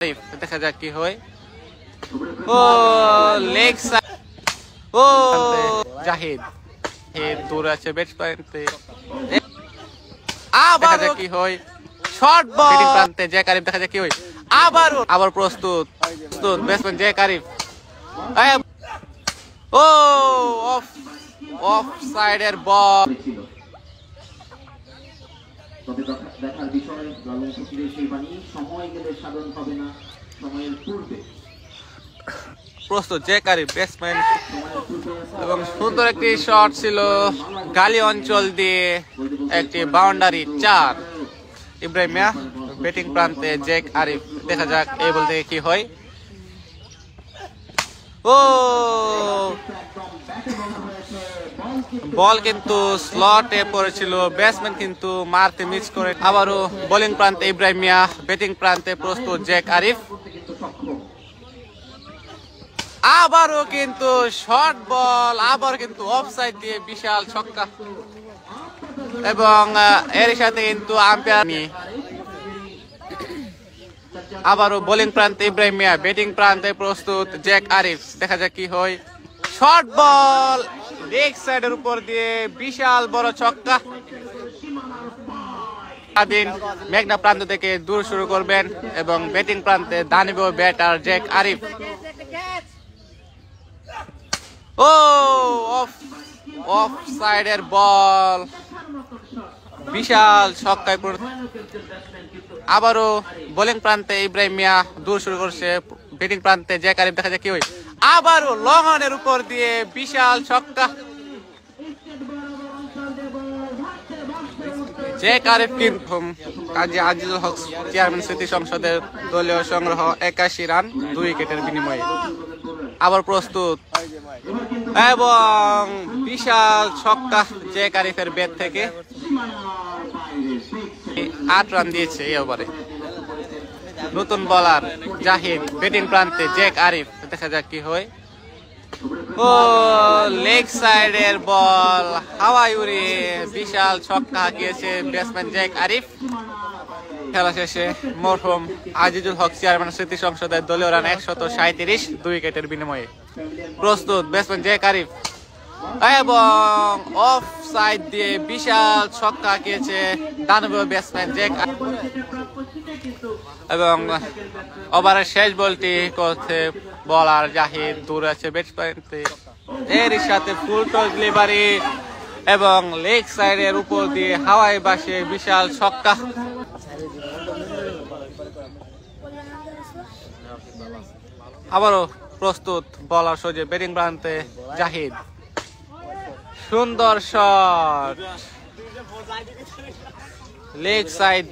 দেখা যাক কি হয়। ও লেগ সাইড, ও জাহিদ দূর আছে ব্যাটসম্যানতে, দেখা যাক কি হয়। শর্ট বল প্রান্তে জ্যাক আরিফ, দেখা যাক কি হয়। আবার প্রস্তুত ব্যাটসম্যান জ্যাক আরিফ। ও অফ সাইডের বল। তবে দেখার বিষয় লালন ফকিরের সেই বাণী, সময় গেলে সাধন হবে না, সময়ের পূর্বে। প্রস্তুত জ্যাক আরিফ ব্যাটসম্যান, এবং সুন্দর একটি শট ছিল গালি অঞ্চল দিয়ে, একটি বাউন্ডারি 4। ইব্রাহিম মিয়া ব্যাটিং প্রান্তে জ্যাক আরিফ, দেখা যাক এই বল থেকে কি হয়। ও বল কিন্তু স্লটে পড়েছিল, ব্যাটসম্যান কিন্তু মারতে মিস করে। আবারও বোলিং প্রান্তে ইব্রাহিম মিয়া, ব্যাটিং প্রান্তে প্রস্তুত জ্যাক আরিফ। আবারও কিন্তু শর্ট বল, আবার কিন্তু অফসাইড দিয়ে বিশাল ছক্কা, এবং এর সাথে কিন্তু আম্পায়ার। আবারও বোলিং প্রান্তে ইব্রাহিম মিয়া, ব্যাটিং প্রান্তে প্রস্তুত জ্যাক আরিফ, দেখা যাক কি হয়। শর্ট বল লেগ সাইডের উপর দিয়ে বিশাল বড় ছক্কা। মেঘনা প্রান্ত থেকে দূর শুরু করবেন, এবং ব্যাটিং প্রান্তে দানিব ব্যাটার জ্যাক আরিফ। ও অফ সাইডের বল, বিশাল ছক্কায়। আবারও বোলিং প্রান্তে ইব্রাহিম মিয়া দূর শুরু করছে, ব্যাটিং প্রান্তে জ্যাক আরিফ, দেখা যাক কি হয়। আবারও লং অনের উপর দিয়ে বিশাল ছক্কা। জ্যাক আরিফ কিন্তু কাজী আজিজুল হক চেয়ারম্যান স্মৃতি সংসদের দলীয় সংগ্রহ 81 রান 2 উইকেটের বিনিময়ে। আবার প্রস্তুত, এবং বিশাল ছক্কা জ্যাক আরিফের ব্যাট থেকে। 8 রান দিয়েছে এই ওভারে। নতুন বোলার জাহিদ, ব্যাটিং প্রান্তে জ্যাক আরিফ, দেখা যাক কি হয়। ও লেগ সাইডের বল হাওয়ায় উড়ে বিশাল ছক্কা হাঁকিয়েছে ব্যাটসম্যান জ্যাক আরিফ। খেলা শেষে মরহুম আজিজুল হক চেয়ারম্যান স্মৃতি সংসদের দলীয় রান 137, 2 উইকেটের বিনিময়ে। প্রস্তুত ব্যাটসম্যান জ্যাক আরিফ, এবং অফ সাইড দিয়ে বিশাল ছক্কা হাঁকিয়েছে দানবীয় ব্যাটসম্যান জ্যাক। এবং ওভারের শেষ বলটি করছে বলার জাহিদ, দূর আছে ব্যাটসম্যানতে, এর সাথে ফুল টস ডেলিভারি, এবং লেগ সাইডের উপর দিয়ে হাওয়ায় বাসে বিশাল ছক্কা। আবারও প্রস্তুত বলার সোজে ব্যাটিং প্রান্তে জাহিদ, সুন্দর শট লেগ সাইড।